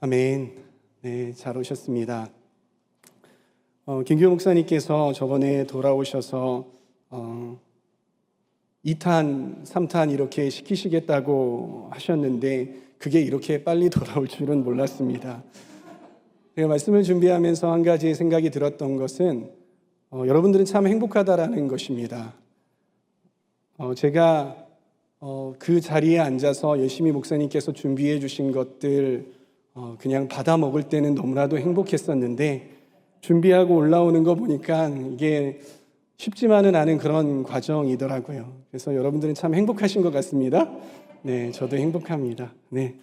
아멘. 네, 잘 오셨습니다. 김규호 목사님께서 저번에 돌아오셔서 2탄, 3탄 이렇게 시키시겠다고 하셨는데 그게 이렇게 빨리 돌아올 줄은 몰랐습니다. 제가 말씀을 준비하면서 한 가지 생각이 들었던 것은 여러분들은 참 행복하다라는 것입니다. 제가 그 자리에 앉아서 열심히 목사님께서 준비해 주신 것들 그냥 받아 먹을 때는 너무나도 행복했었는데 준비하고 올라오는 거 보니까 이게 쉽지만은 않은 그런 과정이더라고요. 그래서 여러분들은 참 행복하신 것 같습니다. 네, 저도 행복합니다. 네,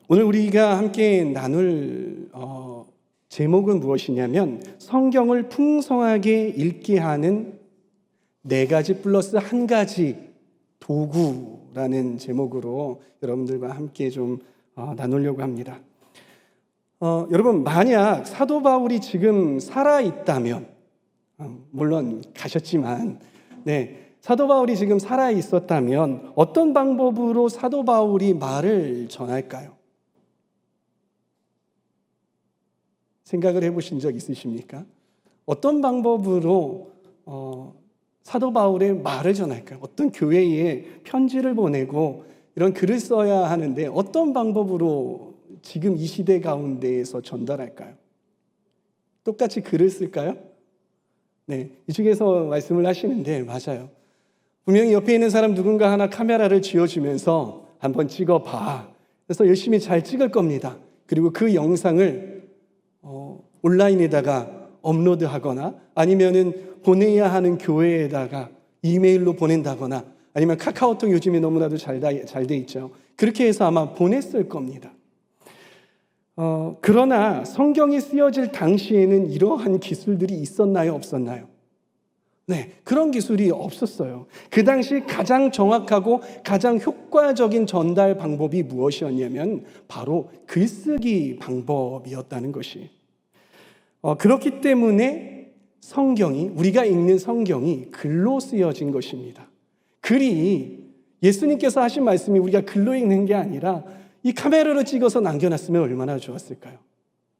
오늘 우리가 함께 나눌 제목은 무엇이냐면 성경을 풍성하게 읽게 하는 4가지 플러스 1가지 도구라는 제목으로 여러분들과 함께 좀 나누려고 합니다. 여러분, 만약 사도 바울이 지금 살아있다면, 물론 가셨지만, 사도 바울이 지금 살아있었다면 어떤 방법으로 사도 바울이 말을 전할까요? 생각을 해보신 적 있으십니까? 어떤 방법으로 사도 바울의 말을 전할까요? 어떤 교회에 편지를 보내고 이런 글을 써야 하는데 어떤 방법으로 지금 이 시대 가운데에서 전달할까요? 똑같이 글을 쓸까요? 네, 이쪽에서 말씀을 하시는데 맞아요. 분명히 옆에 있는 사람 누군가 하나 카메라를 쥐어주면서 한번 찍어봐. 그래서 열심히 잘 찍을 겁니다. 그리고 그 영상을 온라인에다가 업로드하거나 아니면은 보내야 하는 교회에다가 이메일로 보낸다거나 아니면 카카오톡 요즘에 너무나도 잘 돼 있죠. 그렇게 해서 아마 보냈을 겁니다. 그러나 성경이 쓰여질 당시에는 이러한 기술들이 있었나요? 없었나요? 네, 그런 기술이 없었어요. 그 당시 가장 정확하고 가장 효과적인 전달 방법이 무엇이었냐면 바로 글쓰기 방법이었다는 것이. 그렇기 때문에 성경이, 우리가 읽는 성경이 글로 쓰여진 것입니다. 글이 예수님께서 하신 말씀이 우리가 글로 읽는 게 아니라 이 카메라로 찍어서 남겨놨으면 얼마나 좋았을까요?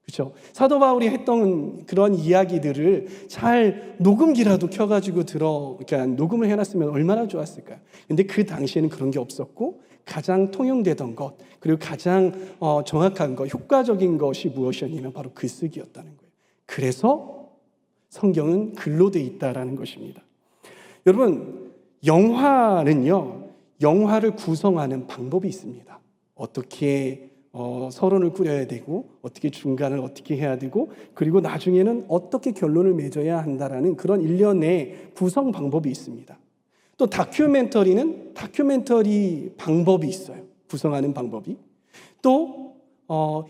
그렇죠? 사도 바울이 했던 그런 이야기들을 잘 녹음기라도 켜가지고 그러니까 녹음을 해놨으면 얼마나 좋았을까요? 근데 그 당시에는 그런 게 없었고 가장 통용되던 것 그리고 가장 정확한 것, 효과적인 것이 무엇이었냐면 바로 글쓰기였다는 거예요. 그래서 성경은 글로 돼 있다라는 것입니다. 여러분, 영화를 구성하는 방법이 있습니다. 어떻게 서론을 꾸려야 되고 어떻게 중간을 어떻게 해야 되고 그리고 나중에는 어떻게 결론을 맺어야 한다라는 그런 일련의 구성 방법이 있습니다. 또 다큐멘터리는 다큐멘터리 방법이 있어요. 구성하는 방법이. 또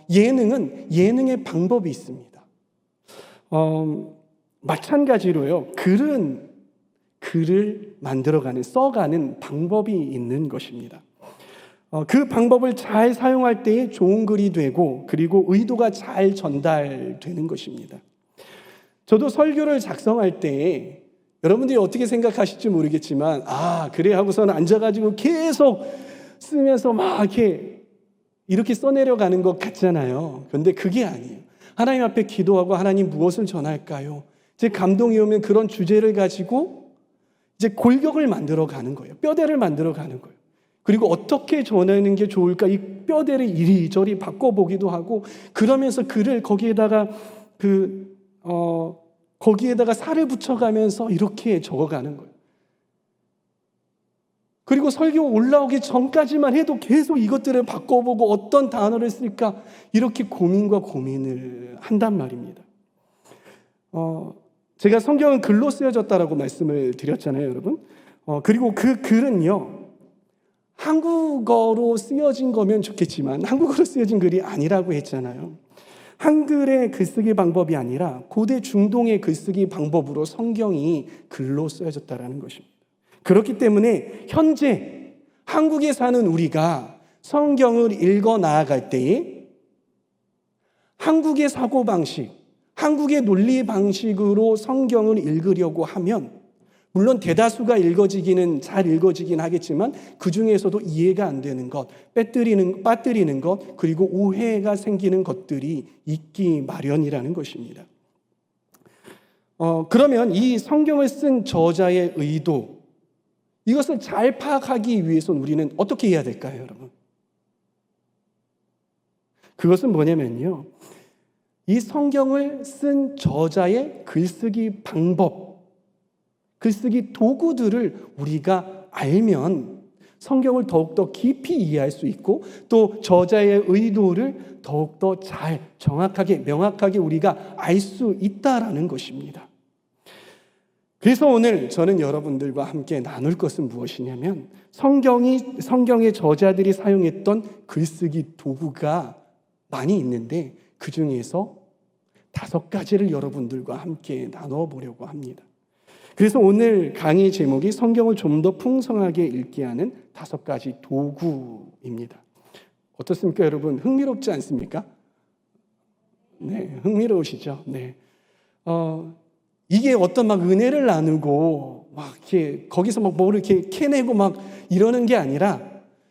예능은 예능의 방법이 있습니다. 마찬가지로요. 글은 글을 만들어가는, 써가는 방법이 있는 것입니다. 그 방법을 잘 사용할 때에 좋은 글이 되고 그리고 의도가 잘 전달되는 것입니다. 저도 설교를 작성할 때에 여러분들이 어떻게 생각하실지 모르겠지만 그래 하고서는 앉아가지고 계속 쓰면서 막 이렇게 써내려가는 것 같잖아요. 그런데 그게 아니에요. 하나님 앞에 기도하고 하나님 무엇을 전할까요? 제 감동이 오면 그런 주제를 가지고 이제 골격을 만들어 가는 거예요. 뼈대를 만들어 가는 거예요. 그리고 어떻게 전하는 게 좋을까? 이 뼈대를 이리저리 바꿔보기도 하고 그러면서 글을 거기에다가 살을 붙여가면서 이렇게 적어가는 거예요. 그리고 설교 올라오기 전까지만 해도 계속 이것들을 바꿔보고 어떤 단어를 쓸까 이렇게 고민을 한단 말입니다. 제가 성경은 글로 쓰여졌다라고 말씀을 드렸잖아요, 여러분. 그리고 그 글은요, 한국어로 쓰여진 거면 좋겠지만 한국어로 쓰여진 글이 아니라고 했잖아요. 한글의 글쓰기 방법이 아니라 고대 중동의 글쓰기 방법으로 성경이 글로 쓰여졌다라는 것입니다. 그렇기 때문에 현재 한국에 사는 우리가 성경을 읽어 나아갈 때에 한국의 사고방식, 한국의 논리 방식으로 성경을 읽으려고 하면 물론 대다수가 잘 읽어지긴 하겠지만 그 중에서도 이해가 안 되는 것, 빠뜨리는 것, 그리고 오해가 생기는 것들이 있기 마련이라는 것입니다. 그러면 이 성경을 쓴 저자의 의도, 이것을 잘 파악하기 위해서는 우리는 어떻게 해야 될까요, 여러분? 그것은 뭐냐면요, 이 성경을 쓴 저자의 글쓰기 방법, 글쓰기 도구들을 우리가 알면 성경을 더욱더 깊이 이해할 수 있고 또 저자의 의도를 더욱더 잘 정확하게 명확하게 우리가 알 수 있다라는 것입니다. 그래서 오늘 저는 여러분들과 함께 나눌 것은 무엇이냐면 성경의 저자들이 사용했던 글쓰기 도구가 많이 있는데 그 중에서 5가지를 여러분들과 함께 나눠 보려고 합니다. 그래서 오늘 강의 제목이 성경을 좀 더 풍성하게 읽게 하는 5가지 도구입니다. 어떻습니까, 여러분? 흥미롭지 않습니까? 네, 흥미로우시죠? 네. 이게 어떤 막 은혜를 나누고 막 이렇게 거기서 막 뭘 이렇게 캐내고 막 이러는 게 아니라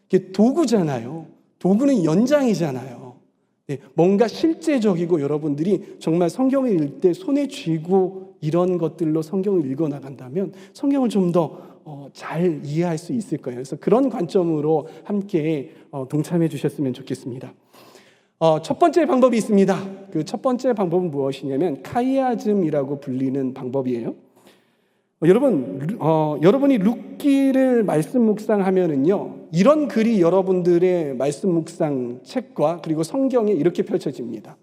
이게 도구잖아요. 도구는 연장이잖아요. 네, 뭔가 실제적이고 여러분들이 정말 성경을 읽을 때 손에 쥐고 이런 것들로 성경을 읽어 나간다면 성경을 좀 더 잘 이해할 수 있을 거예요. 그래서 그런 관점으로 함께 동참해 주셨으면 좋겠습니다. 첫 번째 방법이 있습니다. 그 첫 번째 방법은 무엇이냐면 카이아즘이라고 불리는 방법이에요. 여러분이 룻기를 말씀 묵상하면은요, 이런 글이 여러분들의 말씀 묵상 책과 그리고 성경에 이렇게 펼쳐집니다.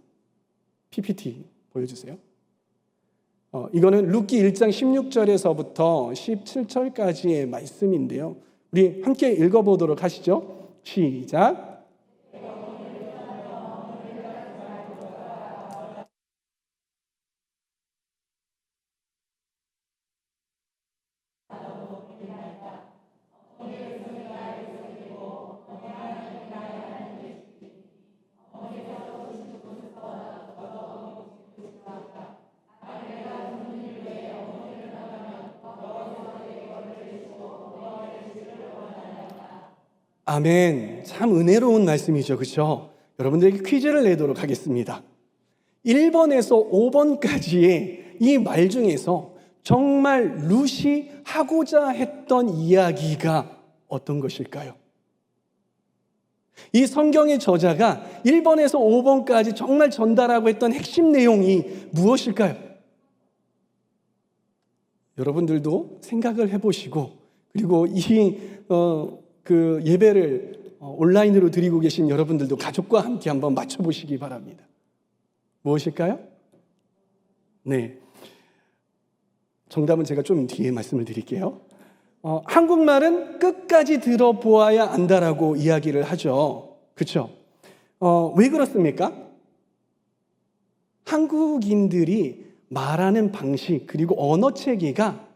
PPT 보여주세요. 이거는 룻기 1장 16절에서부터 17절까지의 말씀인데요. 우리 함께 읽어보도록 하시죠. 시작. 아멘. 참 은혜로운 말씀이죠. 그렇죠? 여러분들에게 퀴즈를 내도록 하겠습니다. 1번에서 5번까지의 이 말 중에서 정말 룻이 하고자 했던 이야기가 어떤 것일까요? 이 성경의 저자가 1번에서 5번까지 정말 전달하고 했던 핵심 내용이 무엇일까요? 여러분들도 생각을 해보시고 그리고 그 예배를 온라인으로 드리고 계신 여러분들도 가족과 함께 한번 맞춰보시기 바랍니다. 무엇일까요? 네, 정답은 제가 좀 뒤에 말씀을 드릴게요. 한국말은 끝까지 들어보아야 안다라고 이야기를 하죠. 그렇죠? 왜 그렇습니까? 한국인들이 말하는 방식 그리고 언어 체계가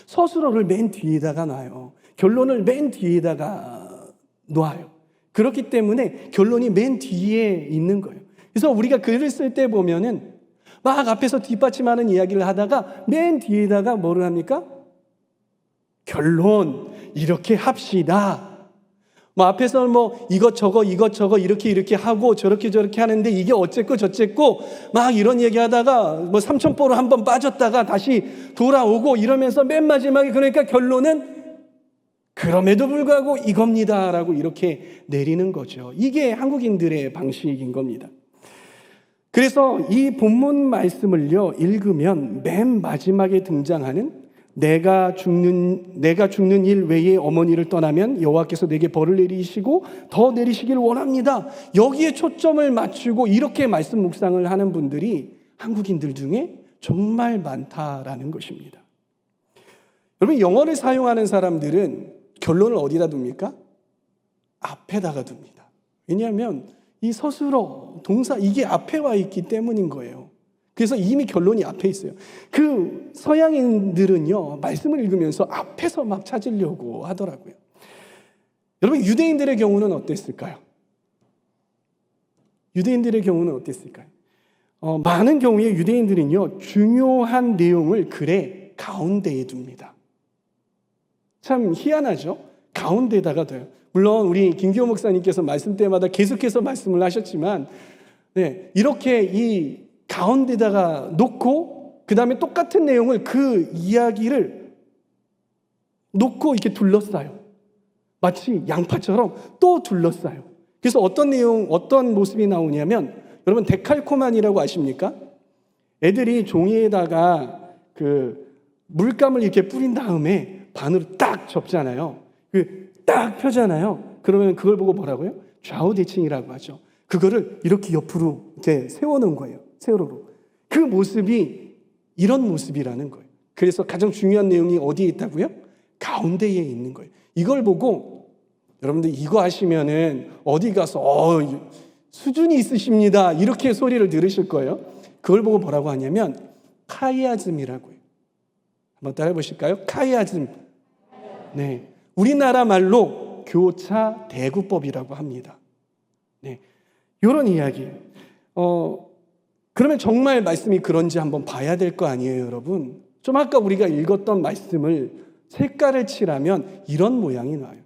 서술어를 맨 뒤에다가 놔요. 결론을 맨 뒤에다가 놔요. 그렇기 때문에 결론이 맨 뒤에 있는 거예요. 그래서 우리가 글을 쓸 때 보면은 막 앞에서 뒷받침하는 이야기를 하다가 맨 뒤에다가 뭐를 합니까? 결론 이렇게 합시다. 뭐 앞에서 뭐 이것저것 이렇게 하고 저렇게 하는데 이게 어쨌고 저쨌고 막 이런 얘기하다가 뭐 삼천포로 한번 빠졌다가 다시 돌아오고 이러면서 맨 마지막에 그러니까 결론은 그럼에도 불구하고 이겁니다라고 이렇게 내리는 거죠. 이게 한국인들의 방식인 겁니다. 그래서 이 본문 말씀을요 읽으면 맨 마지막에 등장하는 내가 죽는 일 외에 어머니를 떠나면 여호와께서 내게 벌을 내리시고 더 내리시길 원합니다. 여기에 초점을 맞추고 이렇게 말씀 묵상을 하는 분들이 한국인들 중에 정말 많다라는 것입니다. 여러분, 영어를 사용하는 사람들은 결론을 어디다 둡니까? 앞에다가 둡니다. 왜냐하면 이 서술어, 동사 이게 앞에 와 있기 때문인 거예요. 그래서 이미 결론이 앞에 있어요. 그 서양인들은요, 말씀을 읽으면서 앞에서 막 찾으려고 하더라고요. 여러분, 유대인들의 경우는 어땠을까요? 많은 경우에 유대인들은요, 중요한 내용을 글의 가운데에 둡니다. 참 희한하죠. 가운데다가 둬요. 물론 우리 김기호 목사님께서 말씀 때마다 계속해서 말씀을 하셨지만 이렇게 이 가운데다가 놓고 그 다음에 똑같은 내용을 그 이야기를 놓고 이렇게 둘러싸요. 마치 양파처럼 또 둘러싸요. 그래서 어떤 내용, 어떤 모습이 나오냐면 여러분 데칼코마니라고 아십니까? 애들이 종이에다가 그 물감을 이렇게 뿌린 다음에 반으로 딱 접잖아요. 딱 펴잖아요. 그러면 그걸 보고 뭐라고요? 좌우대칭이라고 하죠. 그거를 이렇게 옆으로 이렇게 세워놓은 거예요. 세로로. 그 모습이 이런 모습이라는 거예요. 그래서 가장 중요한 내용이 어디에 있다고요? 가운데에 있는 거예요. 이걸 보고 여러분들 이거 하시면은 어디 가서 수준이 있으십니다. 이렇게 소리를 들으실 거예요. 그걸 보고 뭐라고 하냐면 카이아즘이라고 해요. 한번 따라해 보실까요? 카이아즘. 네. 우리나라 말로 교차 대구법이라고 합니다. 네. 이런 이야기예요. 그러면 정말 말씀이 그런지 한번 봐야 될 거 아니에요, 여러분? 좀 아까 우리가 읽었던 말씀을 색깔을 칠하면 이런 모양이 나와요.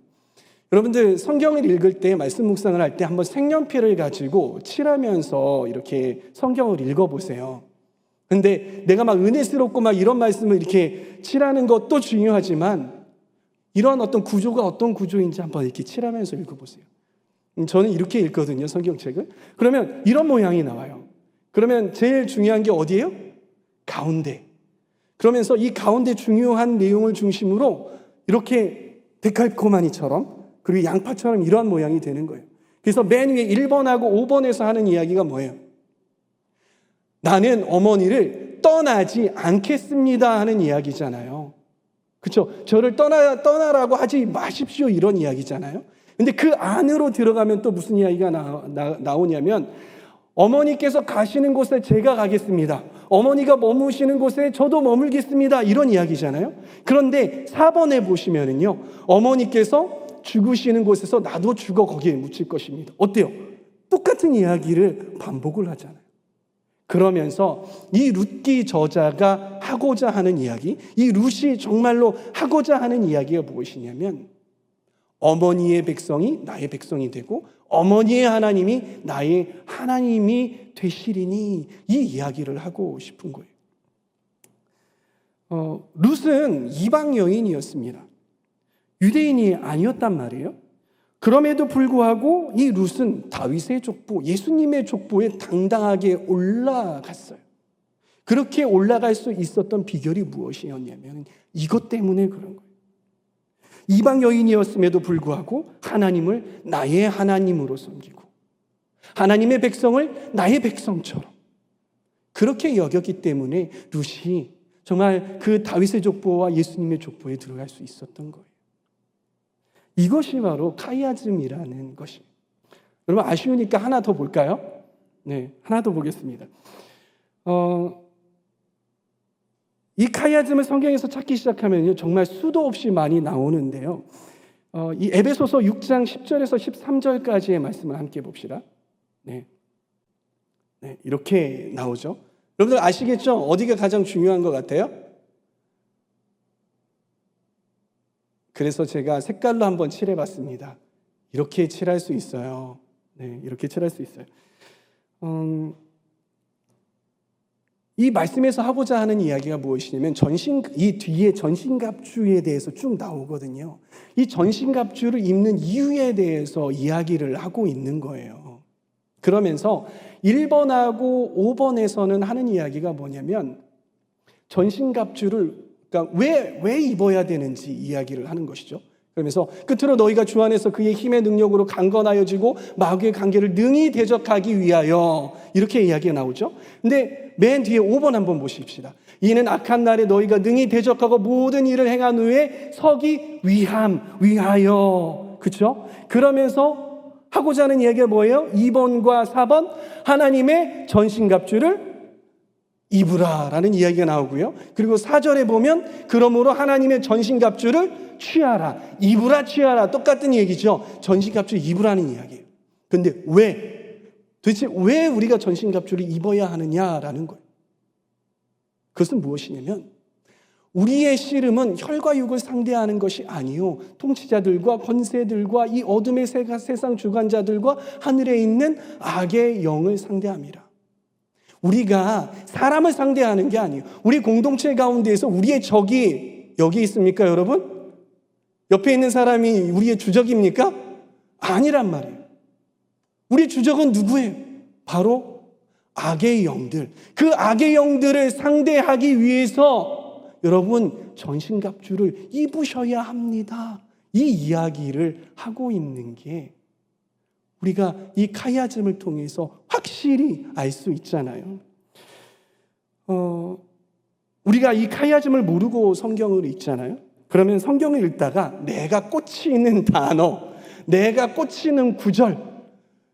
여러분들 성경을 읽을 때 말씀 묵상을 할 때 한번 색연필을 가지고 칠하면서 이렇게 성경을 읽어보세요. 근데 내가 막 은혜스럽고 막 이런 말씀을 이렇게 칠하는 것도 중요하지만 이런 어떤 구조가 어떤 구조인지 한번 이렇게 칠하면서 읽어보세요. 저는 이렇게 읽거든요, 성경책을. 그러면 이런 모양이 나와요. 그러면 제일 중요한 게 어디예요? 가운데. 그러면서 이 가운데 중요한 내용을 중심으로 이렇게 데칼코마니처럼 그리고 양파처럼 이러한 모양이 되는 거예요. 그래서 맨 위에 1번하고 5번에서 하는 이야기가 뭐예요? 나는 어머니를 떠나지 않겠습니다 하는 이야기잖아요. 그렇죠? 저를 떠나라고 하지 마십시오 이런 이야기잖아요. 근데 그 안으로 들어가면 또 무슨 이야기가 나오냐면 어머니께서 가시는 곳에 제가 가겠습니다. 어머니가 머무시는 곳에 저도 머물겠습니다. 이런 이야기잖아요. 그런데 4번에 보시면은요. 어머니께서 죽으시는 곳에서 나도 죽어 거기에 묻힐 것입니다. 어때요? 똑같은 이야기를 반복을 하잖아요. 그러면서 이 룻기 저자가 하고자 하는 이야기, 이 룻이 정말로 하고자 하는 이야기가 무엇이냐면 어머니의 백성이 나의 백성이 되고 어머니의 하나님이 나의 하나님이 되시리니 이 이야기를 하고 싶은 거예요. 룻은 이방 여인이었습니다. 유대인이 아니었단 말이에요. 그럼에도 불구하고 이 룻은 다윗의 족보, 예수님의 족보에 당당하게 올라갔어요. 그렇게 올라갈 수 있었던 비결이 무엇이었냐면 이것 때문에 그런 거예요. 이방 여인이었음에도 불구하고 하나님을 나의 하나님으로 섬기고 하나님의 백성을 나의 백성처럼 그렇게 여겼기 때문에 룻이 정말 그 다윗의 족보와 예수님의 족보에 들어갈 수 있었던 거예요. 이것이 바로 카이아즘이라는 것입니다. 여러분 아쉬우니까 하나 더 볼까요? 네, 하나 더 보겠습니다. 이 카이아즘을 성경에서 찾기 시작하면요 정말 수도 없이 많이 나오는데요. 이 에베소서 6장 10절에서 13절까지의 말씀을 함께 봅시다. 네, 이렇게 나오죠. 여러분들 아시겠죠? 어디가 가장 중요한 것 같아요? 그래서 제가 색깔로 한번 칠해봤습니다. 이렇게 칠할 수 있어요. 네, 이렇게 칠할 수 있어요. 이 말씀에서 하고자 하는 이야기가 무엇이냐면 이 뒤에 전신갑주에 대해서 쭉 나오거든요. 이 전신갑주를 입는 이유에 대해서 이야기를 하고 있는 거예요. 그러면서 1번하고 5번에서는 하는 이야기가 뭐냐면 전신갑주를 그러니까 왜 입어야 되는지 이야기를 하는 것이죠. 그러면서 끝으로 너희가 주 안에서 그의 힘의 능력으로 강건하여지고 마귀의 관계를 능히 대적하기 위하여 이렇게 이야기가 나오죠. 근데 맨 뒤에 5번 한번 보십시다. 이는 악한 날에 너희가 능히 대적하고 모든 일을 행한 후에 서기 위하여. 그렇죠? 그러면서 하고자 하는 이야기가 뭐예요? 2번과 4번 하나님의 전신갑주를 입으라라는 이야기가 나오고요. 그리고 4절에 보면 그러므로 하나님의 전신갑주를 취하라. 입으라 취하라. 똑같은 얘기죠. 전신갑주 입으라는 이야기예요. 근데 도대체 왜 우리가 전신갑주를 입어야 하느냐라는 거예요. 그것은 무엇이냐면 우리의 씨름은 혈과 육을 상대하는 것이 아니요 통치자들과 권세들과 이 어둠의 세상 주관자들과 하늘에 있는 악의 영을 상대합니다. 우리가 사람을 상대하는 게 아니에요. 우리 공동체 가운데에서 우리의 적이 여기 있습니까, 여러분? 옆에 있는 사람이 우리의 주적입니까? 아니란 말이에요. 우리 주적은 누구예요? 바로 악의 영들. 그 악의 영들을 상대하기 위해서 여러분 전신갑주를 입으셔야 합니다. 이 이야기를 하고 있는 게 우리가 이 카이아즘을 통해서 확실히 알 수 있잖아요. 우리가 이 카이아즘을 모르고 성경을 읽잖아요. 그러면 성경을 읽다가 내가 꽂히는 단어, 내가 꽂히는 구절,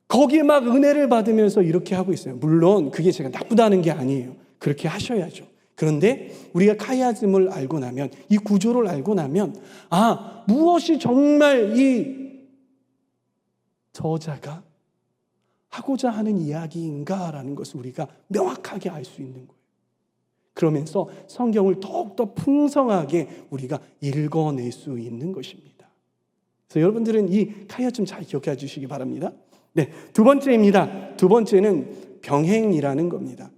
거기에 막 은혜를 받으면서 이렇게 하고 있어요. 물론 그게 제가 나쁘다는 게 아니에요. 그렇게 하셔야죠. 그런데 우리가 카이아즘을 알고 나면, 이 구조를 알고 나면, 무엇이 정말 이 저자가 하고자 하는 이야기인가라는 것을 우리가 명확하게 알 수 있는 거예요. 그러면서 성경을 더욱더 풍성하게 우리가 읽어낼 수 있는 것입니다. 그래서 여러분들은 이 카이아즘 잘 기억해 주시기 바랍니다. 네, 두 번째입니다. 두 번째는 병행이라는 겁니다.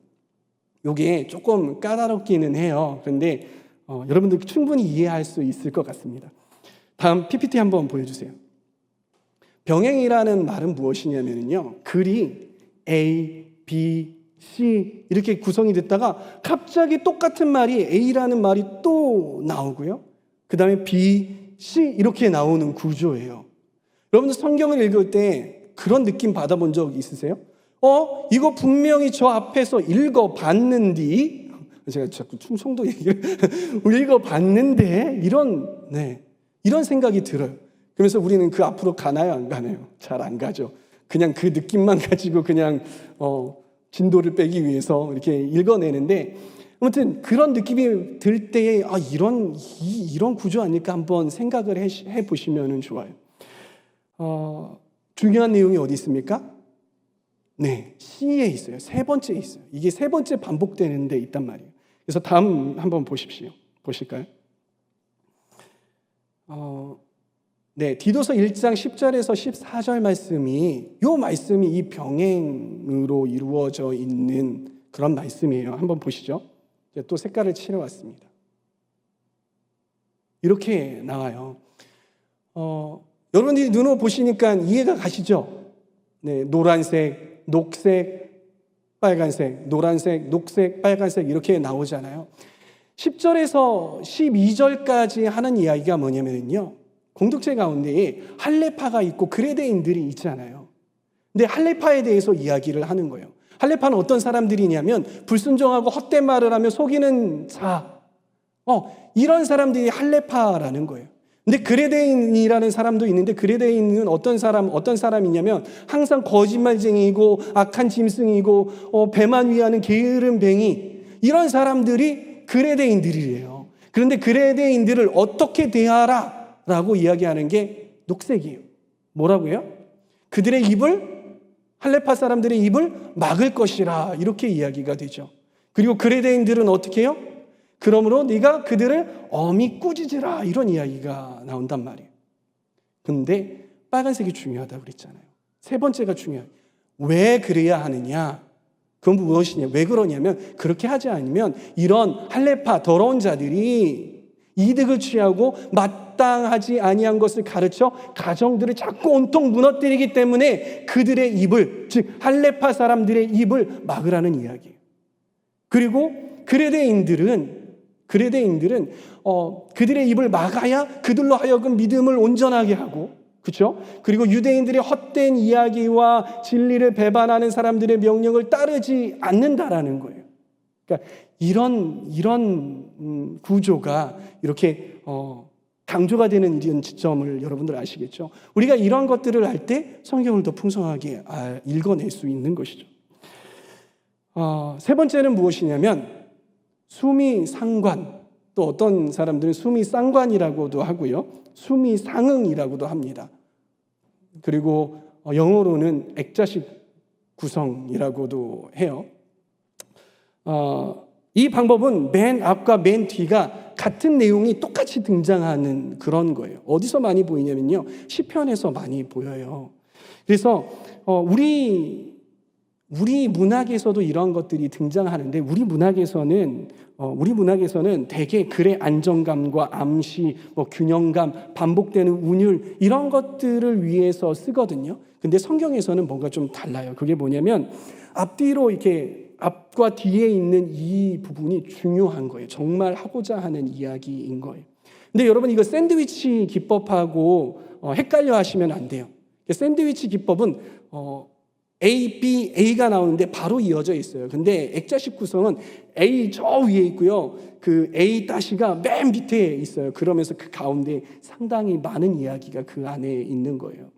이게 조금 까다롭기는 해요. 그런데 여러분들 충분히 이해할 수 있을 것 같습니다. 다음 PPT 한번 보여주세요. 병행이라는 말은 무엇이냐면요, 글이 A, B, C 이렇게 구성이 됐다가 갑자기 똑같은 말이 A라는 말이 또 나오고요, 그 다음에 B, C 이렇게 나오는 구조예요. 여러분들 성경을 읽을 때 그런 느낌 받아본 적 있으세요? 이거 분명히 저 앞에서 읽어봤는데, 제가 자꾸 충청도 얘기를 읽어봤는데 이런 생각이 들어요. 그러면서 우리는 그 앞으로 가나요, 안 가나요? 잘 안 가죠. 그냥 그 느낌만 가지고 그냥 진도를 빼기 위해서 이렇게 읽어내는데, 아무튼 그런 느낌이 들 때에 이런 구조 아닐까 한번 생각을 해 보시면 좋아요. 중요한 내용이 어디 있습니까? 네, C에 있어요. 세 번째에 있어요. 이게 세 번째 반복되는 데 있단 말이에요. 그래서 다음 한번 보십시오. 보실까요? 네, 디도서 1장 10절에서 14절 말씀이 이 병행으로 이루어져 있는 그런 말씀이에요. 한번 보시죠. 또 색깔을 칠해왔습니다. 이렇게 나와요. 여러분들이 눈으로 보시니까 이해가 가시죠? 네, 노란색, 녹색, 빨간색, 노란색, 녹색, 빨간색 이렇게 나오잖아요. 10절에서 12절까지 하는 이야기가 뭐냐면요, 공동체 가운데에 할례파가 있고 그레데인들이 있잖아요. 근데 할례파에 대해서 이야기를 하는 거예요. 할례파는 어떤 사람들이냐면 불순종하고 헛된 말을 하며 속이는 자, 이런 사람들이 할례파라는 거예요. 근데 그레데인이라는 사람도 있는데, 그레데인은 어떤 사람이냐면 항상 거짓말쟁이고 악한 짐승이고 배만 위하는 게으른 뱅이, 이런 사람들이 그레데인들이래요. 그런데 그레데인들을 어떻게 대하라 라고 이야기하는 게 녹색이에요. 뭐라고요? 그들의 입을, 할례파 사람들의 입을 막을 것이라, 이렇게 이야기가 되죠. 그리고 그레데인들은 어떻게 해요? 그러므로 네가 그들을 엄히 꾸짖으라, 이런 이야기가 나온단 말이에요. 근데 빨간색이 중요하다고 그랬잖아요. 세 번째가 중요해요. 왜 그래야 하느냐? 그건 무엇이냐? 왜 그러냐면, 그렇게 하지 않으면 이런 할례파 더러운 자들이 이득을 취하고 마땅하지 아니한 것을 가르쳐 가정들을 자꾸 온통 무너뜨리기 때문에 그들의 입을, 즉 할례파 사람들의 입을 막으라는 이야기예요. 그리고 그레데인들은 그들의 입을 막아야 그들로 하여금 믿음을 온전하게 하고, 그렇죠? 그리고 유대인들의 헛된 이야기와 진리를 배반하는 사람들의 명령을 따르지 않는다라는 거예요. 그러니까 이런 구조가 이렇게 강조가 되는 이런 지점을 여러분들 아시겠죠? 우리가 이런 것들을 알 때 성경을 더 풍성하게 읽어낼 수 있는 것이죠. 세 번째는 무엇이냐면 수미상관, 또 어떤 사람들은 수미상관이라고도 하고요, 수미상응이라고도 합니다. 그리고 영어로는 액자식 구성이라고도 해요. 이 방법은 맨 앞과 맨 뒤가 같은 내용이 똑같이 등장하는 그런 거예요. 어디서 많이 보이냐면요, 시편에서 많이 보여요. 그래서 우리 문학에서도 이런 것들이 등장하는데, 우리 문학에서는 대개 글의 안정감과 암시, 균형감, 반복되는 운율, 이런 것들을 위해서 쓰거든요. 근데 성경에서는 뭔가 좀 달라요. 그게 뭐냐면 앞뒤로 이렇게 앞과 뒤에 있는 이 부분이 중요한 거예요. 정말 하고자 하는 이야기인 거예요. 근데 여러분, 이거 샌드위치 기법하고 헷갈려 하시면 안 돼요. 샌드위치 기법은 A, B, A가 나오는데 바로 이어져 있어요. 근데 액자식 구성은 A 저 위에 있고요, 그 A-가 맨 밑에 있어요. 그러면서 그 가운데 상당히 많은 이야기가 그 안에 있는 거예요.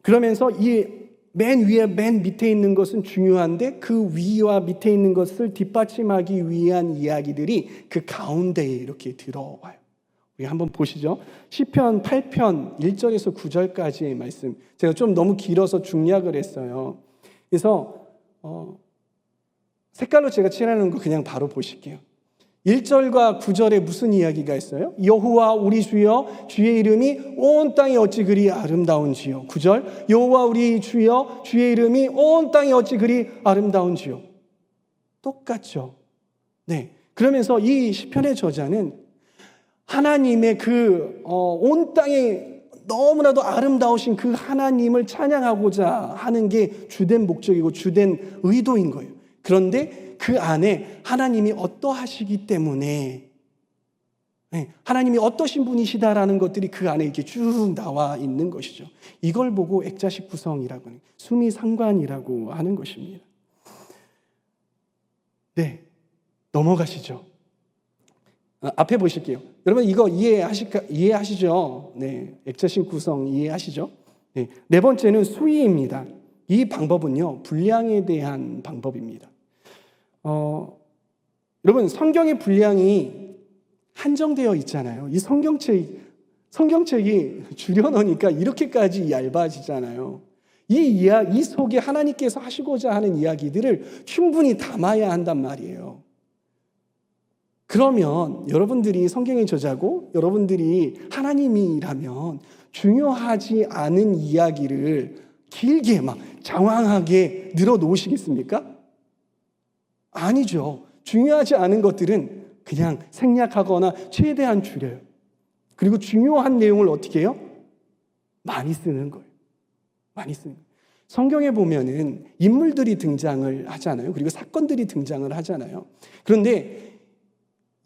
그러면서 이 맨 위에 맨 밑에 있는 것은 중요한데, 그 위와 밑에 있는 것을 뒷받침하기 위한 이야기들이 그 가운데에 이렇게 들어와요. 우리 한번 보시죠. 시편 8편 1절에서 9절까지의 말씀. 제가 좀 너무 길어서 중약을 했어요. 그래서 색깔로 제가 칠하는 거 그냥 바로 보실게요. 1절과 9절에 무슨 이야기가 있어요? 여호와 우리 주여, 주의 이름이 온 땅이 어찌 그리 아름다운지요. 9절, 여호와 우리 주여, 주의 이름이 온 땅이 어찌 그리 아름다운지요. 똑같죠. 네. 그러면서 이 시편의 저자는 하나님의 온 땅에 너무나도 아름다우신 그 하나님을 찬양하고자 하는 게 주된 목적이고 주된 의도인 거예요. 그런데 그 안에 하나님이 어떠하시기 때문에, 하나님이 어떠신 분이시다라는 것들이 그 안에 이렇게 쭉 나와 있는 것이죠. 이걸 보고 액자식 구성이라고 하는, 수미상관이라고 하는 것입니다. 네, 넘어가시죠. 앞에 보실게요. 여러분, 이거 이해하시죠? 네, 액자식 구성 이해하시죠? 네, 네 번째는 수위입니다. 이 방법은요, 분량에 대한 방법입니다. 여러분, 성경의 분량이 한정되어 있잖아요. 이 성경책이 줄여놓으니까 이렇게까지 얇아지잖아요. 이 속에 하나님께서 하시고자 하는 이야기들을 충분히 담아야 한단 말이에요. 그러면 여러분들이 성경의 저자고 여러분들이 하나님이라면 중요하지 않은 이야기를 길게 막 장황하게 늘어놓으시겠습니까? 아니죠. 중요하지 않은 것들은 그냥 생략하거나 최대한 줄여요. 그리고 중요한 내용을 어떻게 해요? 많이 쓰는 거예요. 많이 쓰는 거예요. 성경에 보면은 인물들이 등장을 하잖아요. 그리고 사건들이 등장을 하잖아요. 그런데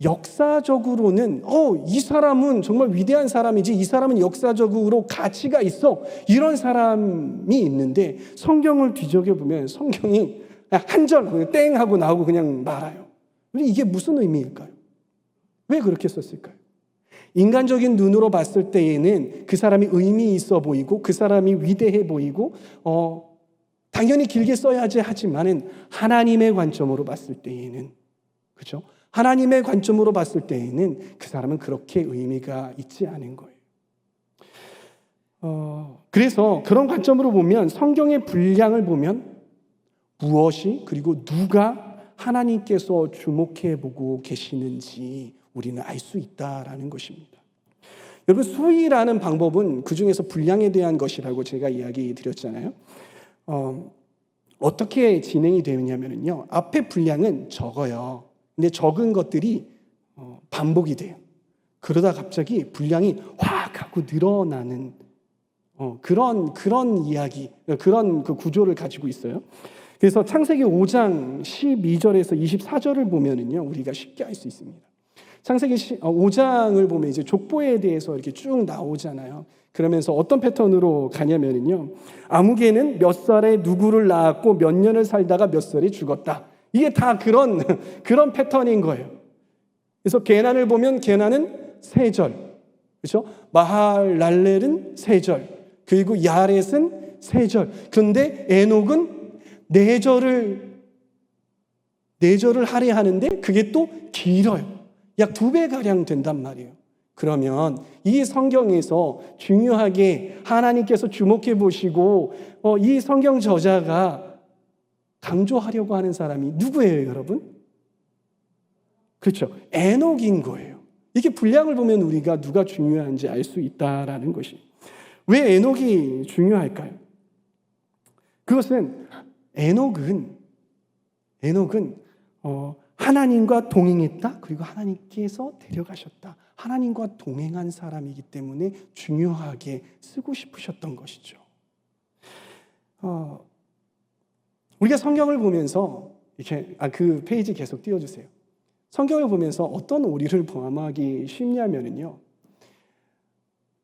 역사적으로는 이 사람은 정말 위대한 사람이지, 이 사람은 역사적으로 가치가 있어, 이런 사람이 있는데 성경을 뒤적여보면 성경이 한 절 땡 하고 나오고 그냥 말아요. 이게 무슨 의미일까요? 왜 그렇게 썼을까요? 인간적인 눈으로 봤을 때에는 그 사람이 의미 있어 보이고 그 사람이 위대해 보이고 당연히 길게 써야지 하지만은 하나님의 관점으로 봤을 때에는, 그렇죠? 하나님의 관점으로 봤을 때에는 그 사람은 그렇게 의미가 있지 않은 거예요. 그래서 그런 관점으로 보면 성경의 분량을 보면 무엇이, 그리고 누가 하나님께서 주목해보고 계시는지 우리는 알 수 있다라는 것입니다. 여러분, 수위라는 방법은 그 중에서 분량에 대한 것이라고 제가 이야기 드렸잖아요. 어떻게 진행이 되느냐면요, 앞에 분량은 적어요. 근데 적은 것들이 반복이 돼요. 그러다 갑자기 분량이 확 하고 늘어나는 그런 이야기, 그런 그 구조를 가지고 있어요. 그래서 창세기 5장 12절에서 24절을 보면은요, 우리가 쉽게 알 수 있습니다. 창세기 5장을 보면 이제 족보에 대해서 이렇게 쭉 나오잖아요. 그러면서 어떤 패턴으로 가냐면은요, 아무개는 몇 살에 누구를 낳았고 몇 년을 살다가 몇 살에 죽었다. 이게 다 그런 패턴인 거예요. 그래서 게난을 보면 게난은 3절, 그렇죠? 마할랄렐은 3절, 그리고 야렛은 3절. 그런데 에녹은 4절을 할애하는데 그게 또 길어요. 약 2배가량 된단 말이에요. 그러면 이 성경에서 중요하게 하나님께서 주목해 보시고 이 성경 저자가 강조하려고 하는 사람이 누구예요, 여러분? 그렇죠. 에녹인 거예요. 이게 분량을 보면 우리가 누가 중요한지 알 수 있다라는 것이. 왜 에녹이 중요할까요? 그것은 에녹은 하나님과 동행했다. 그리고 하나님께서 데려가셨다. 하나님과 동행한 사람이기 때문에 중요하게 쓰고 싶으셨던 것이죠. 우리가 성경을 보면서 이렇게 그 페이지 계속 띄워주세요. 성경을 보면서 어떤 오류를 범하기 쉽냐면요.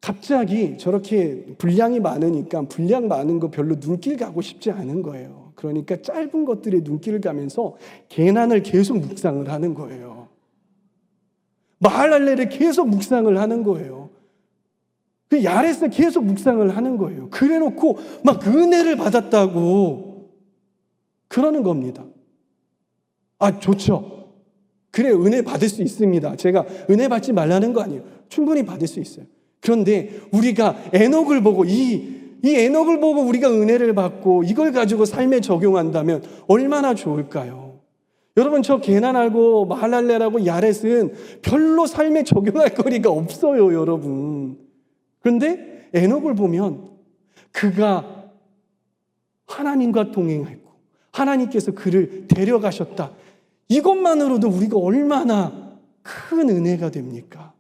갑자기 저렇게 분량이 많으니까 분량 많은 거 별로 눈길 가고 싶지 않은 거예요. 그러니까 짧은 것들에 눈길을 가면서 계난을 계속 묵상을 하는 거예요. 마할랄레를 계속 묵상을 하는 거예요. 그 야레스 계속 묵상을 하는 거예요. 그래놓고 막 은혜를 받았다고 그러는 겁니다. 좋죠. 그래, 은혜 받을 수 있습니다. 제가 은혜 받지 말라는 거 아니에요. 충분히 받을 수 있어요. 그런데 우리가 에녹을 보고 이 에녹을 보고 우리가 은혜를 받고 이걸 가지고 삶에 적용한다면 얼마나 좋을까요? 여러분, 저 게난하고 마할랄레라고 야렛은 별로 삶에 적용할 거리가 없어요, 여러분. 그런데 에녹을 보면 그가 하나님과 동행했고 하나님께서 그를 데려가셨다. 이것만으로도 우리가 얼마나 큰 은혜가 됩니까?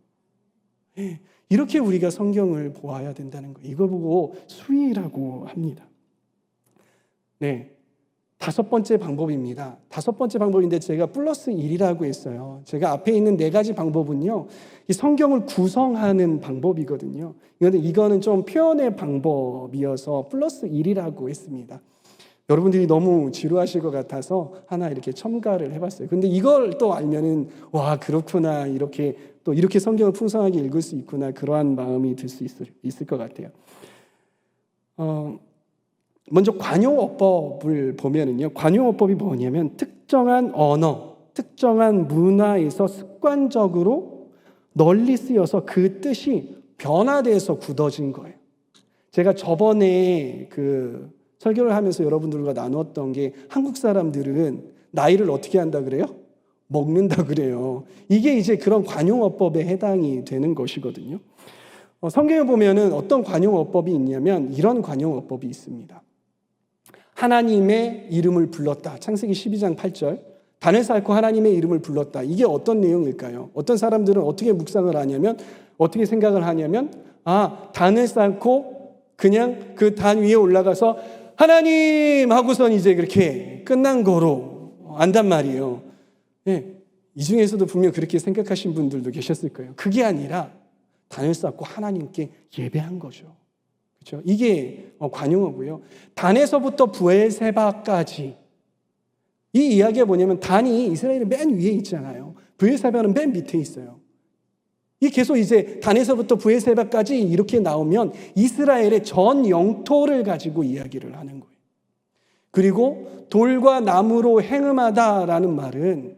이렇게 우리가 성경을 보아야 된다는 거예요. 이걸 보고 수위라고 합니다. 네, 5번째 방법입니다. 5번째 방법인데 제가 플러스 1이라고 했어요. 제가 앞에 있는 4가지 방법은요, 이 성경을 구성하는 방법이거든요. 이거는 좀 표현의 방법이어서 플러스 1이라고 했습니다. 여러분들이 너무 지루하실 것 같아서 하나 이렇게 첨가를 해봤어요. 근데 이걸 또 알면은 와, 그렇구나, 이렇게 또 이렇게 성경을 풍성하게 읽을 수 있구나, 그러한 마음이 들 수 있을 것 같아요. 먼저 관용어법을 보면은요, 관용어법이 뭐냐면 특정한 언어, 특정한 문화에서 습관적으로 널리 쓰여서 그 뜻이 변화돼서 굳어진 거예요. 제가 저번에 설교를 하면서 여러분들과 나누었던 게 한국 사람들은 나이를 어떻게 한다 그래요? 먹는다 그래요. 이게 이제 그런 관용어법에 해당이 되는 것이거든요. 성경에 보면은 어떤 관용어법이 있냐면 이런 관용어법이 있습니다. 하나님의 이름을 불렀다. 창세기 12장 8절. 단을 쌓고 하나님의 이름을 불렀다. 이게 어떤 내용일까요? 어떤 사람들은 어떻게 묵상을 하냐면, 어떻게 생각을 하냐면, 단을 쌓고 그냥 그 단 위에 올라가서 하나님 하고선 이제 그렇게 끝난 거로 안단 말이에요. 네, 이 중에서도 분명 그렇게 생각하신 분들도 계셨을 거예요. 그게 아니라 단을 쌓고 하나님께 예배한 거죠. 그렇죠? 이게 관용어고요. 단에서부터 브엘세바까지, 이 이야기가 뭐냐면 단이 이스라엘의 맨 위에 있잖아요. 브엘세바는 맨 밑에 있어요. 이 계속 이제 단에서부터 브엘세바까지 이렇게 나오면 이스라엘의 전 영토를 가지고 이야기를 하는 거예요. 그리고 돌과 나무로 행음하다라는 말은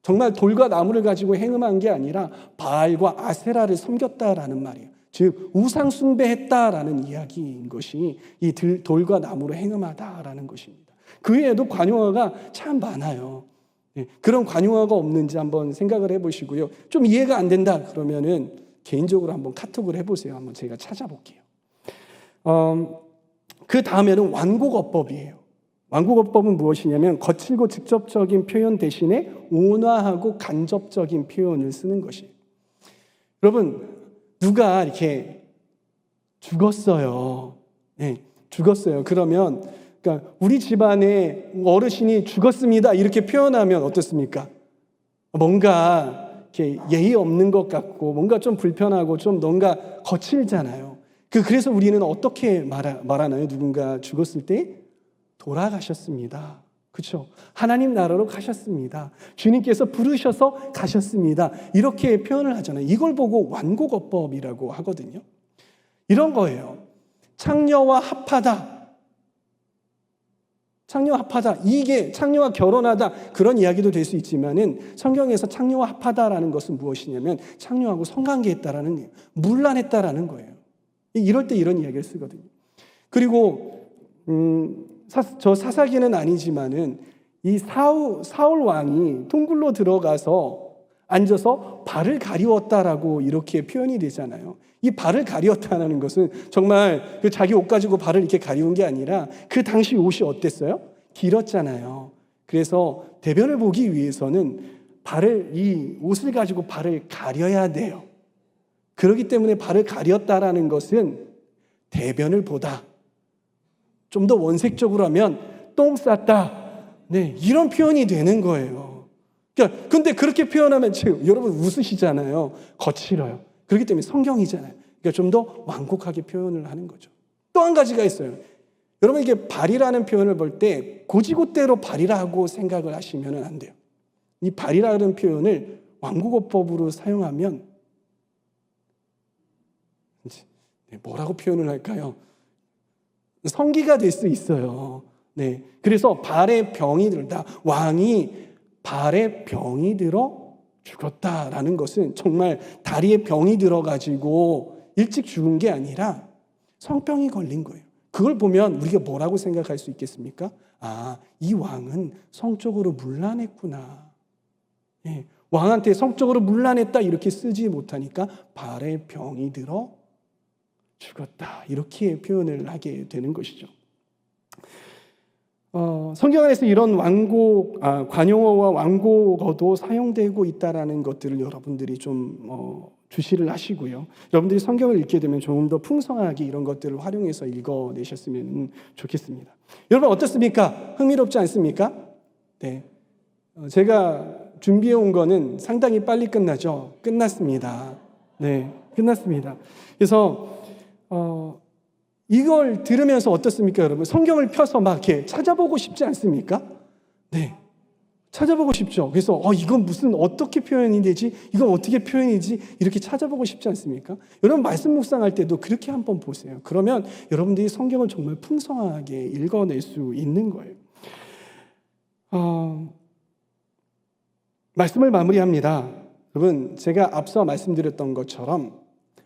정말 돌과 나무를 가지고 행음한 게 아니라 바알과 아세라를 섬겼다라는 말이에요. 즉 우상 숭배했다라는 이야기인 것이 이 돌과 나무로 행음하다라는 것입니다. 그 외에도 관용어가 참 많아요. 그런 관용어가 없는지 한번 생각을 해보시고요. 좀 이해가 안 된다 그러면은 개인적으로 한번 카톡을 해보세요. 한번 제가 찾아볼게요. 그 다음에는 완곡어법이에요. 완곡어법은 무엇이냐면 거칠고 직접적인 표현 대신에 온화하고 간접적인 표현을 쓰는 것이에요. 여러분, 누가 이렇게 죽었어요. 네, 죽었어요. 그러면 그러니까 우리 집안에 어르신이 죽었습니다, 이렇게 표현하면 어떻습니까? 뭔가 이렇게 예의 없는 것 같고 뭔가 좀 불편하고 좀 뭔가 거칠잖아요. 그래서 우리는 어떻게 말하나요? 누군가 죽었을 때 돌아가셨습니다. 그렇죠? 하나님 나라로 가셨습니다. 주님께서 부르셔서 가셨습니다. 이렇게 표현을 하잖아요. 이걸 보고 완곡어법이라고 하거든요. 이런 거예요. 창녀와 합하다. 창녀와 합하다. 이게 창녀와 결혼하다, 그런 이야기도 될 수 있지만은 성경에서 창녀와 합하다라는 것은 무엇이냐면 창녀하고 성관계했다라는, 문란했다라는 거예요. 이럴 때 이런 이야기를 쓰거든요. 그리고 저 사사기는 아니지만은 이 사울 왕이 동굴로 들어가서 앉아서 발을 가리웠다라고 이렇게 표현이 되잖아요. 이 발을 가리웠다는 것은 정말 그 자기 옷 가지고 발을 이렇게 가리운 게 아니라 그 당시 옷이 어땠어요? 길었잖아요. 그래서 대변을 보기 위해서는 이 옷을 가지고 발을 가려야 돼요. 그렇기 때문에 발을 가렸다라는 것은 대변을 보다. 좀 더 원색적으로 하면 똥 쌌다. 네, 이런 표현이 되는 거예요. 그러니까 근데 그렇게 표현하면 지금 여러분 웃으시잖아요. 거칠어요. 그렇기 때문에 성경이잖아요. 그러니까 좀 더 완곡하게 표현을 하는 거죠. 또 한 가지가 있어요. 여러분 이게 발이라는 표현을 볼 때 고지고대로 발이라고 생각을 하시면 안 돼요. 이 발이라는 표현을 완국어법으로 사용하면 뭐라고 표현을 할까요? 성기가 될 수 있어요. 네, 그래서 발에 병이 들다. 왕이 발에 병이 들어 죽었다라는 것은 정말 다리에 병이 들어가지고 일찍 죽은 게 아니라 성병이 걸린 거예요. 그걸 보면 우리가 뭐라고 생각할 수 있겠습니까? 아, 이 왕은 성적으로 문란했구나. 예, 왕한테 성적으로 문란했다 이렇게 쓰지 못하니까 발에 병이 들어 죽었다 이렇게 표현을 하게 되는 것이죠. 성경 안에서 이런 관용어와 완곡어도 사용되고 있다라는 것들을 여러분들이 좀 주시를 하시고요. 여러분들이 성경을 읽게 되면 조금 더 풍성하게 이런 것들을 활용해서 읽어내셨으면 좋겠습니다. 여러분 어떻습니까? 흥미롭지 않습니까? 네, 제가 준비해 온 거는 상당히 빨리 끝나죠. 끝났습니다. 네, 끝났습니다. 그래서 이걸 들으면서 어떻습니까, 여러분? 성경을 펴서 막 이렇게 찾아보고 싶지 않습니까? 네, 찾아보고 싶죠. 그래서 이건 무슨 어떻게 표현이 되지? 이건 어떻게 표현이지? 이렇게 찾아보고 싶지 않습니까? 여러분 말씀 묵상할 때도 그렇게 한번 보세요. 그러면 여러분들이 성경을 정말 풍성하게 읽어낼 수 있는 거예요. 말씀을 마무리합니다. 여러분 제가 앞서 말씀드렸던 것처럼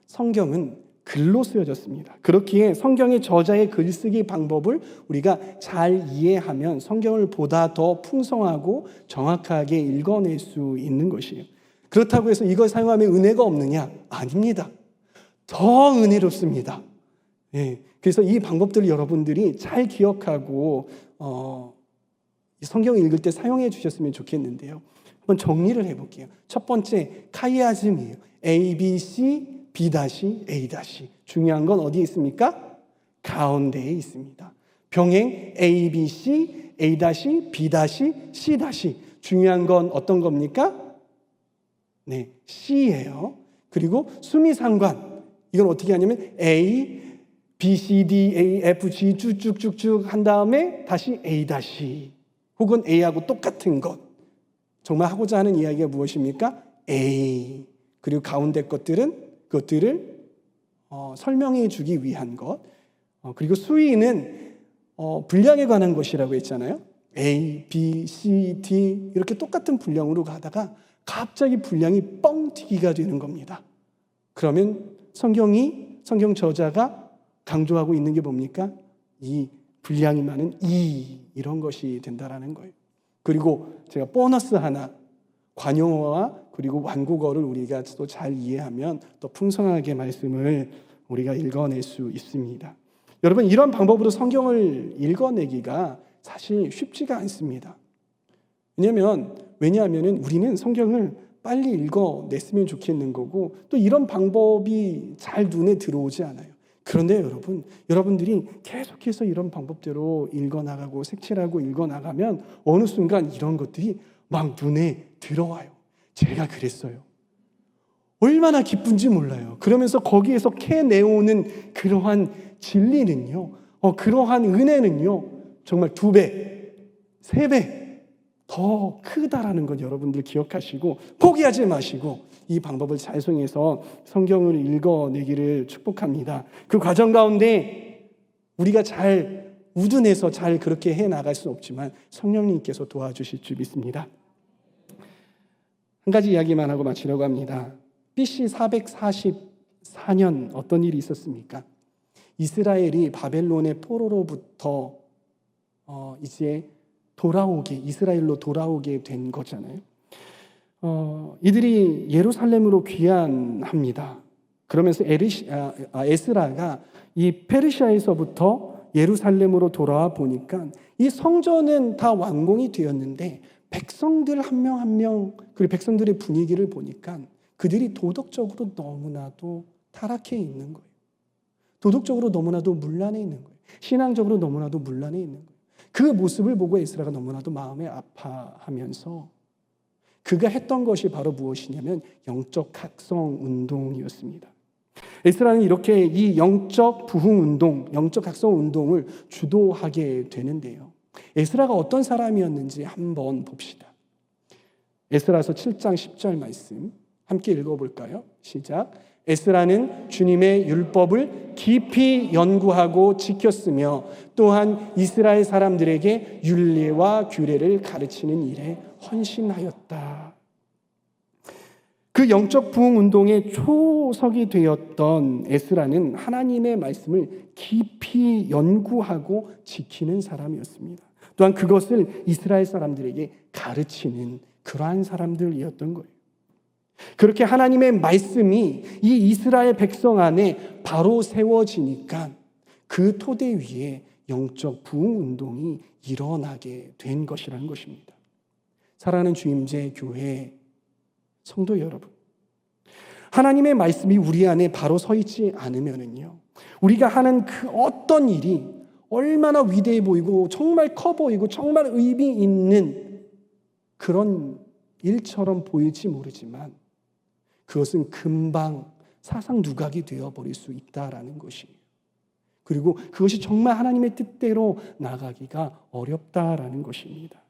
성경은 글로 쓰여졌습니다. 그렇기에 성경의 저자의 글쓰기 방법을 우리가 잘 이해하면 성경을 보다 더 풍성하고 정확하게 읽어낼 수 있는 것이에요. 그렇다고 해서 이걸 사용하면 은혜가 없느냐? 아닙니다. 더 은혜롭습니다. 예, 그래서 이 방법들을 여러분들이 잘 기억하고 성경을 읽을 때 사용해 주셨으면 좋겠는데요. 한번 정리를 해볼게요. 첫 번째, 카이아즘이에요. A, B, C, B-A-. 중요한 건 어디에 있습니까? 가운데에 있습니다. 병행 A, B, C, A-, B-, C-. 중요한 건 어떤 겁니까? 네, C예요. 그리고 수미상관. 이건 어떻게 하냐면 A, B, C, D, A, F, G 쭉쭉쭉쭉 한 다음에 다시 A- 혹은 A하고 똑같은 것. 정말 하고자 하는 이야기가 무엇입니까? A. 그리고 가운데 그것들을 설명해 주기 위한 것. 그리고 수위는 분량에 관한 것이라고 했잖아요. A, B, C, D 이렇게 똑같은 분량으로 가다가 갑자기 분량이 뻥 튀기가 되는 겁니다. 그러면 성경 저자가 강조하고 있는 게 뭡니까? 이 분량이 많은 이런 것이 된다라는 거예요. 그리고 제가 보너스 하나, 관용어와 그리고 완국어를 우리가 또 잘 이해하면 또 풍성하게 말씀을 우리가 읽어낼 수 있습니다. 여러분 이런 방법으로 성경을 읽어내기가 사실 쉽지가 않습니다. 왜냐하면 우리는 성경을 빨리 읽어냈으면 좋겠는 거고 또 이런 방법이 잘 눈에 들어오지 않아요. 그런데 여러분들이 계속해서 이런 방법대로 읽어나가고 색칠하고 읽어나가면 어느 순간 이런 것들이 막 눈에 들어와요. 제가 그랬어요. 얼마나 기쁜지 몰라요. 그러면서 거기에서 캐내오는 그러한 진리는요, 그러한 은혜는요, 정말 2배, 3배 더 크다라는 것 여러분들 기억하시고 포기하지 마시고 이 방법을 잘 사용해서 성경을 읽어내기를 축복합니다. 그 과정 가운데 우리가 잘 우둔해서 잘 그렇게 해나갈 수 없지만 성령님께서 도와주실 줄 믿습니다. 한 가지 이야기만 하고 마치려고 합니다. BC 444년 어떤 일이 있었습니까? 이스라엘이 바벨론의 포로로부터 이제 이스라엘로 돌아오게 된 거잖아요. 이들이 예루살렘으로 귀환합니다. 그러면서 에스라가 이 페르시아에서부터 예루살렘으로 돌아와 보니까 이 성전은 다 완공이 되었는데 백성들 한 명 한 명, 그리고 백성들의 분위기를 보니까 그들이 도덕적으로 너무나도 타락해 있는 거예요. 도덕적으로 너무나도 문란해 있는 거예요. 신앙적으로 너무나도 문란해 있는 거예요. 그 모습을 보고 에스라가 너무나도 마음에 아파하면서 그가 했던 것이 바로 무엇이냐면 영적 각성 운동이었습니다. 에스라는 이렇게 이 영적 부흥 운동, 영적 각성 운동을 주도하게 되는데요. 에스라가 어떤 사람이었는지 한번 봅시다. 에스라서 7장 10절 말씀 함께 읽어볼까요? 시작. 에스라는 주님의 율법을 깊이 연구하고 지켰으며 또한 이스라엘 사람들에게 율례와 규례를 가르치는 일에 헌신하였다. 그 영적 부흥 운동의 초석이 되었던 에스라는 하나님의 말씀을 깊이 연구하고 지키는 사람이었습니다. 또한 그것을 이스라엘 사람들에게 가르치는 그러한 사람들이었던 거예요. 그렇게 하나님의 말씀이 이 이스라엘 백성 안에 바로 세워지니까 그 토대 위에 영적 부흥 운동이 일어나게 된 것이라는 것입니다. 사랑하는 주임제 교회 성도 여러분, 하나님의 말씀이 우리 안에 바로 서 있지 않으면은요, 우리가 하는 그 어떤 일이 얼마나 위대해 보이고 정말 커 보이고 정말 의미 있는 그런 일처럼 보일지 모르지만 그것은 금방 사상 누각이 되어버릴 수 있다라는 것이에요. 그리고 그것이 정말 하나님의 뜻대로 나가기가 어렵다라는 것입니다.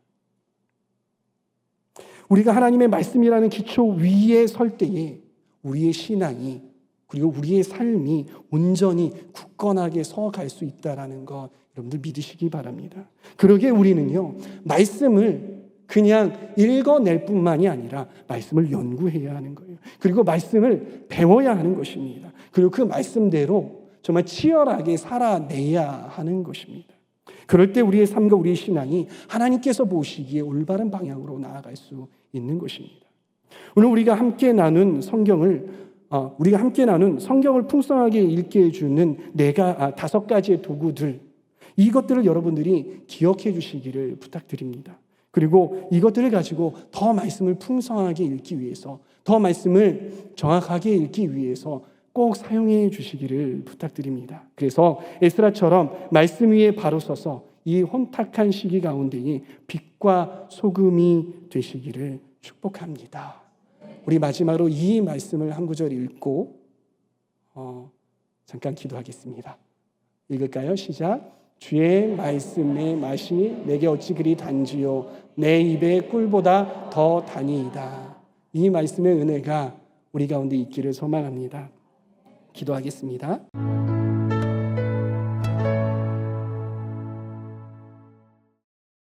우리가 하나님의 말씀이라는 기초 위에 설 때에 우리의 신앙이 그리고 우리의 삶이 온전히 굳건하게 서갈 수 있다라는 것 여러분들 믿으시기 바랍니다. 그러기에 우리는요, 말씀을 그냥 읽어낼 뿐만이 아니라 말씀을 연구해야 하는 거예요. 그리고 말씀을 배워야 하는 것입니다. 그리고 그 말씀대로 정말 치열하게 살아내야 하는 것입니다. 그럴 때 우리의 삶과 우리의 신앙이 하나님께서 보시기에 올바른 방향으로 나아갈 수 있는 것입니다. 오늘 우리가 함께 나눈 성경을 풍성하게 읽게 해주는 5가지의 도구들, 이것들을 여러분들이 기억해 주시기를 부탁드립니다. 그리고 이것들을 가지고 더 말씀을 풍성하게 읽기 위해서, 더 말씀을 정확하게 읽기 위해서 꼭 사용해 주시기를 부탁드립니다. 그래서 에스라처럼 말씀 위에 바로 서서 이 혼탁한 시기 가운데에 빛과 소금이 되시기를 축복합니다. 우리 마지막으로 이 말씀을 한 구절 읽고 잠깐 기도하겠습니다. 읽을까요? 시작. 주의 말씀의 맛이 내게 어찌 그리 단지요 내 입의 꿀보다 더 다니이다. 이 말씀의 은혜가 우리 가운데 있기를 소망합니다. 기도하겠습니다.